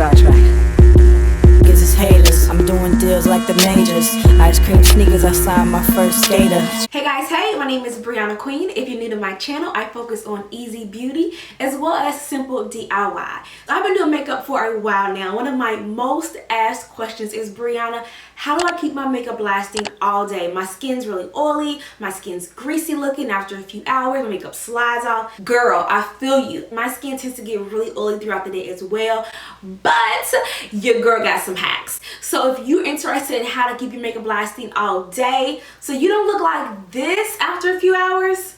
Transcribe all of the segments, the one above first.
sidetrack. Gives us haters. I'm doing deals like the majors. Ice cream sneakers, I signed my first skater. Hey guys, hey, my name is Brianna Queen. If you're new to my channel, I focus on easy beauty as well as simple DIY. I've been doing makeup for a while now. One of my most asked questions is, Brianna, how do I keep my makeup lasting all day? My skin's really oily, my skin's greasy looking after a few hours, my makeup slides off. Girl, I feel you. My skin tends to get really oily throughout the day as well, but your girl got some hacks. So if you're interested in how to keep your makeup lasting all day so you don't look like this after a few hours,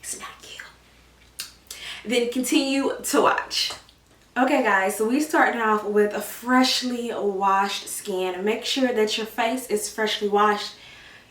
it's not you, then continue to watch. Okay guys, so we starting off with a freshly washed skin. Make sure that your face is freshly washed.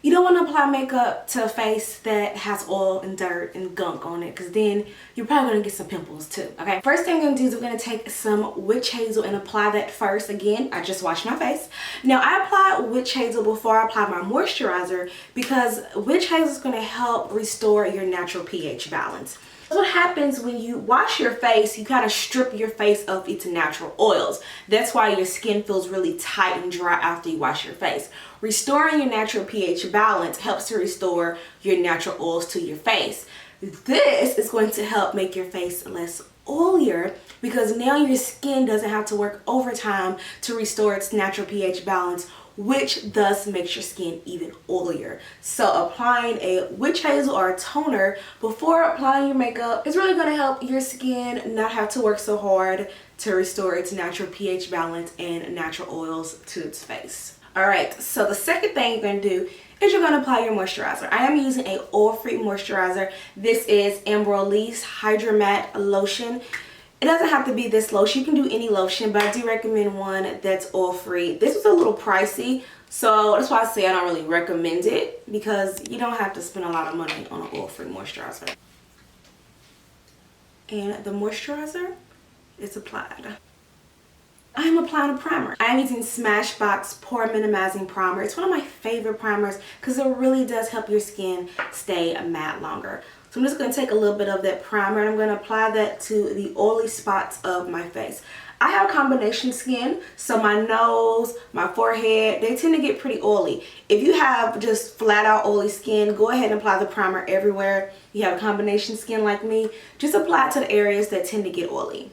You don't want to apply makeup to a face that has oil and dirt and gunk on it, because then you're probably going to get some pimples too. Okay, first thing I'm going to do is we're going to take some witch hazel and apply that first. Again, I just washed my face. Now I apply witch hazel before I apply my moisturizer because witch hazel is going to help restore your natural pH balance. What happens when you wash your face, you kind of strip your face of its natural oils. That's why your skin feels really tight and dry after you wash your face. Restoring your natural pH balance helps to restore your natural oils to your face. This is going to help make your face less oilier because now your skin doesn't have to work overtime to restore its natural pH balance, which thus makes your skin even oilier. So applying a witch hazel or a toner before applying your makeup is really going to help your skin not have to work so hard to restore its natural pH balance and natural oils to its face. Alright, so the second thing you're going to do is you're going to apply your moisturizer. I am using a oil-free moisturizer. This is Amber Elise Hydra Matte Lotion. It doesn't have to be this lotion. You can do any lotion, but I do recommend one that's oil-free. This was a little pricey, so that's why I say I don't really recommend it, because you don't have to spend a lot of money on an oil-free moisturizer. And the moisturizer is applied. I am applying a primer. I am using Smashbox Pore Minimizing Primer. It's one of my favorite primers because it really does help your skin stay matte longer. So I'm just going to take a little bit of that primer and I'm going to apply that to the oily spots of my face. I have combination skin, so my nose, my forehead, they tend to get pretty oily. If you have just flat out oily skin, go ahead and apply the primer everywhere. You have combination skin like me, just apply it to the areas that tend to get oily.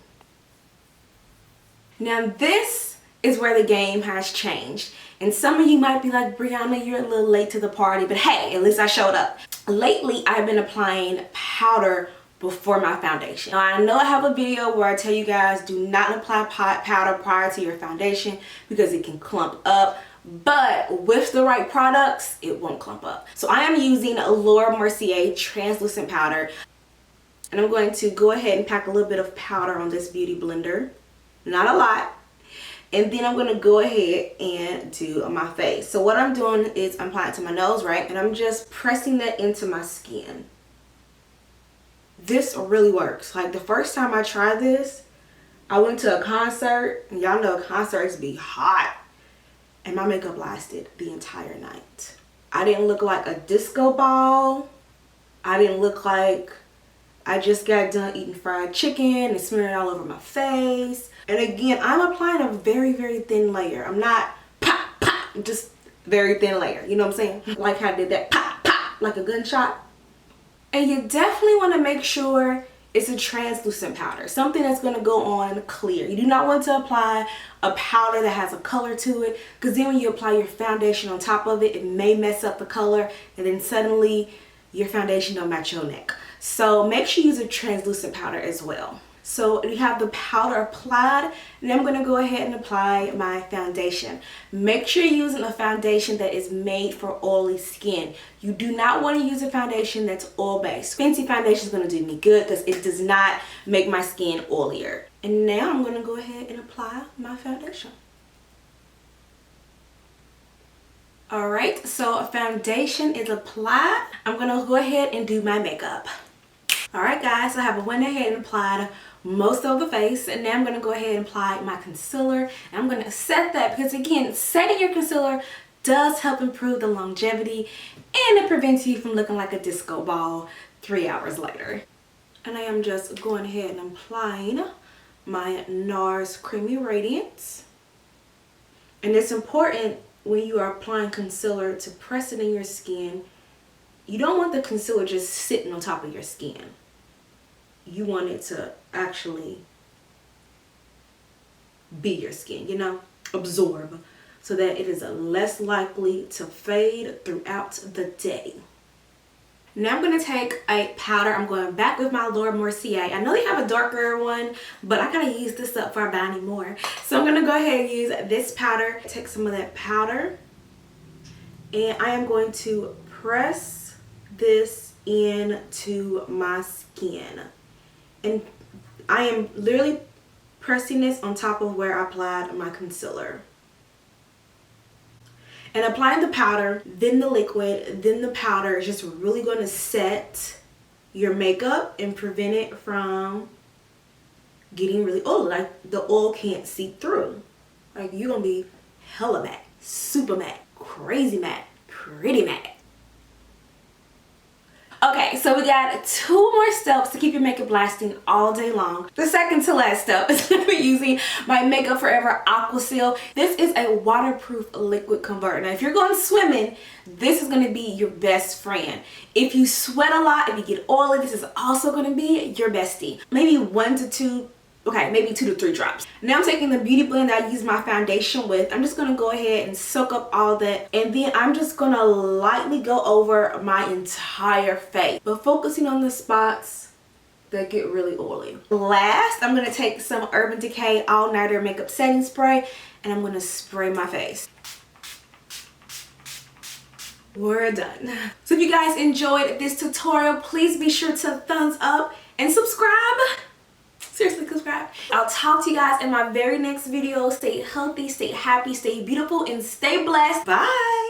Now this is where the game has changed. And some of you might be like, Brianna, you're a little late to the party, but hey, at least I showed up. Lately, I've been applying powder before my foundation. Now, I know I have a video where I tell you guys do not apply powder prior to your foundation because it can clump up, but with the right products, it won't clump up. So I am using a Laura Mercier translucent powder, and I'm going to go ahead and pack a little bit of powder on this beauty blender. Not a lot. And then I'm going to go ahead and do my face. So what I'm doing is I'm applying it to my nose, right? And I'm just pressing that into my skin. This really works. Like the first time I tried this, I went to a concert. And y'all know concerts be hot. And my makeup lasted the entire night. I didn't look like a disco ball. I didn't look like I just got done eating fried chicken and smearing it all over my face. And again, I'm applying a very, very thin layer. I'm not pop, pop, just very thin layer. You know what I'm saying? Like how I did that pop, pop, like a gunshot. And you definitely want to make sure it's a translucent powder. Something that's going to go on clear. You do not want to apply a powder that has a color to it, because then when you apply your foundation on top of it, it may mess up the color. And then suddenly your foundation don't match your neck. So make sure you use a translucent powder as well. So we have the powder applied, and I'm going to go ahead and apply my foundation. Make sure you're using a foundation that is made for oily skin. You do not want to use a foundation that's oil-based. Fancy foundation is going to do me good because it does not make my skin oilier. And now I'm going to go ahead and apply my foundation. Alright, so foundation is applied. I'm going to go ahead and do my makeup. Alright guys, so I went ahead and applied most of the face, and now I'm going to go ahead and apply my concealer. And I'm going to set that because again, setting your concealer does help improve the longevity and it prevents you from looking like a disco ball 3 hours later. And I am just going ahead and applying my NARS Creamy Radiance. And it's important when you are applying concealer to press it in your skin. You don't want the concealer just sitting on top of your skin. You want it to actually be your skin, you know, absorb, so that it is less likely to fade throughout the day. Now I'm going to take a powder. I'm going back with my Laura Mercier. I know they have a darker one, but I gotta use this up before I buy any more. So I'm going to go ahead and use this powder. Take some of that powder, and I am going to press this into my skin. And I am literally pressing this on top of where I applied my concealer. And applying the powder, then the liquid, then the powder is just really going to set your makeup and prevent it from getting really oily. Like the oil can't seep through. Like you're going to be hella matte, super matte, crazy matte, pretty matte. Okay, so we got 2 more steps to keep your makeup lasting all day long. The second to last step is going to be using my Makeup Forever Aqua Seal. This is a waterproof liquid converter. Now, if you're going swimming, this is going to be your best friend. If you sweat a lot, if you get oily, this is also going to be your bestie. Maybe 1 to 2. Okay, maybe 2 to 3 drops. Now I'm taking the beauty blend that I use my foundation with. I'm just going to go ahead and soak up all that. And then I'm just going to lightly go over my entire face, but focusing on the spots that get really oily. Last, I'm going to take some Urban Decay All Nighter Makeup Setting Spray, and I'm going to spray my face. We're done. So if you guys enjoyed this tutorial, please be sure to thumbs up and subscribe. Seriously, subscribe. I'll talk to you guys in my very next video. Stay healthy, stay happy, stay beautiful, and stay blessed. Bye.